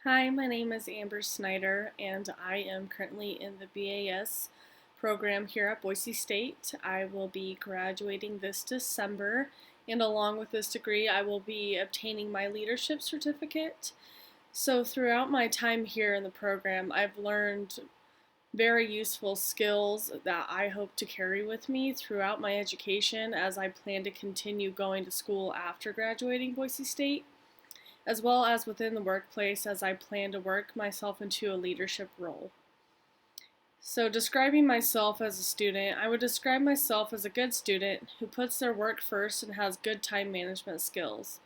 Hi, my name is Amber Snyder, and I am currently in the BAS program here at Boise State. I will be graduating this December, and along with this degree, I will be obtaining my leadership certificate. So, throughout my time here in the program, I've learned very useful skills that I hope to carry with me throughout my education as I plan to continue going to school after graduating Boise State, as well as within the workplace as I plan to work myself into a leadership role. So, describing myself as a student, I would describe myself as a good student who puts their work first and has good time management skills.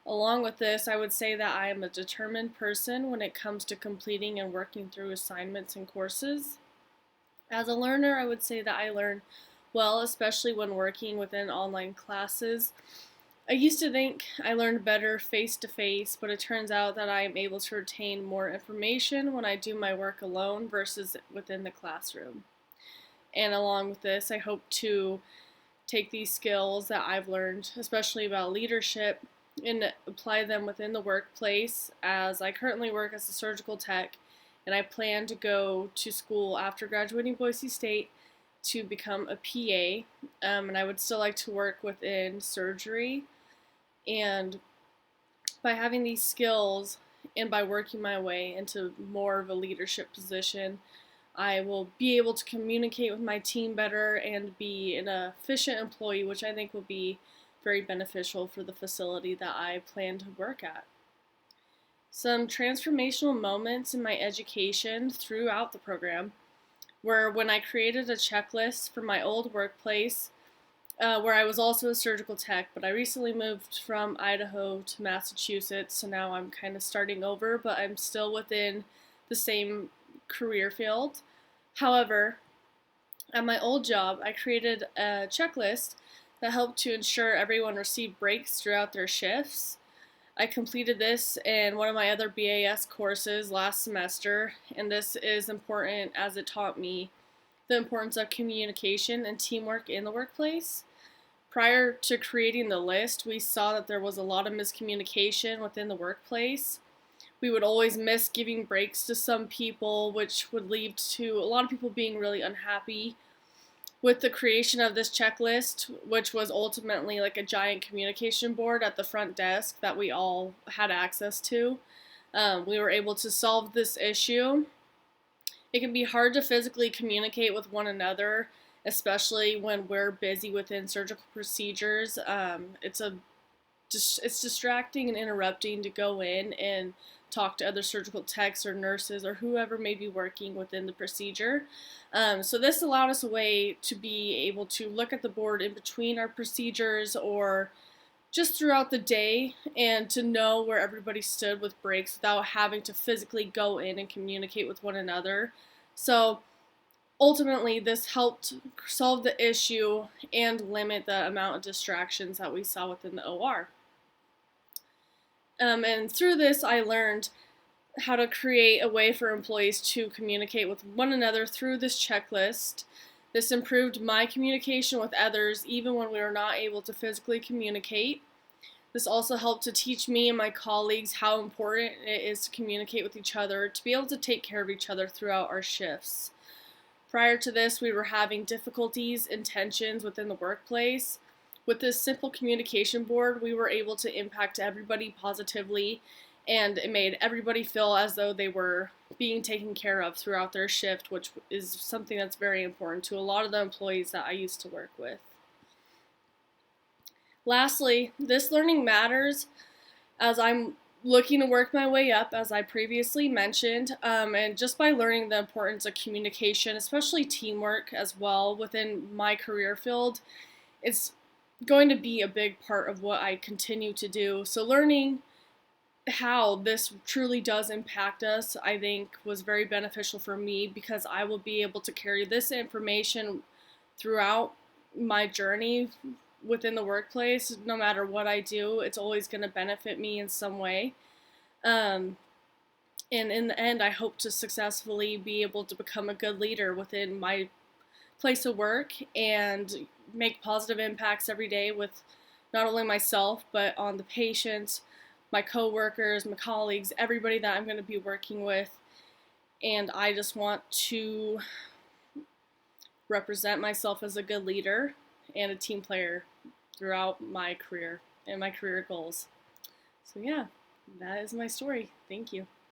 Along with this, I would say that I am a determined person when it comes to completing and working through assignments and courses. As a learner, I would say that I learn well, especially when working within online classes. I used to think I learned better face to face, but it turns out that I am able to retain more information when I do my work alone versus within the classroom. And along with this, I hope to take these skills that I've learned, especially about leadership, and apply them within the workplace as I currently work as a surgical tech and I plan to go to school after graduating Boise State to become a PA. And I would still like to work within surgery, and by having these skills and by working my way into more of a leadership position, I will be able to communicate with my team better and be an efficient employee, which I think will be very beneficial for the facility that I plan to work at. Some transformational moments in my education throughout the program were when I created a checklist for my old workplace where I was also a surgical tech, but I recently moved from Idaho to Massachusetts, so now I'm kind of starting over, but I'm still within the same career field. However, at my old job, I created a checklist that helped to ensure everyone received breaks throughout their shifts. I completed this in one of my other BAS courses last semester, and this is important as it taught me the importance of communication and teamwork in the workplace. Prior to creating the list, we saw that there was a lot of miscommunication within the workplace. We would always miss giving breaks to some people, which would lead to a lot of people being really unhappy with the creation of this checklist, which was ultimately like a giant communication board at the front desk that we all had access to. We were able to solve this issue. It can be hard to physically communicate with one another, especially when we're busy within surgical procedures. It's distracting and interrupting to go in and talk to other surgical techs or nurses or whoever may be working within the procedure. So this allowed us a way to be able to look at the board in between our procedures or just throughout the day and to know where everybody stood with breaks without having to physically go in and communicate with one another. So ultimately, this helped solve the issue and limit the amount of distractions that we saw within the OR. And through this, I learned how to create a way for employees to communicate with one another through this checklist. This improved my communication with others even when we were not able to physically communicate. This also helped to teach me and my colleagues how important it is to communicate with each other, to be able to take care of each other throughout our shifts. Prior to this, we were having difficulties and tensions within the workplace. With this simple communication board, we were able to impact everybody positively, and it made everybody feel as though they were being taken care of throughout their shift, which is something that's very important to a lot of the employees that I used to work with. Lastly, this learning matters as I'm looking to work my way up, as I previously mentioned, and just by learning the importance of communication, especially teamwork as well within my career field, it's going to be a big part of what I continue to do. So learning how this truly does impact us, I think, was very beneficial for me because I will be able to carry this information throughout my journey within the workplace. No matter what I do, it's always going to benefit me in some way. Um, and in the end, I hope to successfully be able to become a good leader within my place of work and make positive impacts every day with not only myself, but on the patients, my coworkers, my colleagues, everybody that I'm going to be working with. And I just want to represent myself as a good leader and a team player throughout my career and my career goals. So yeah, that is my story. Thank you.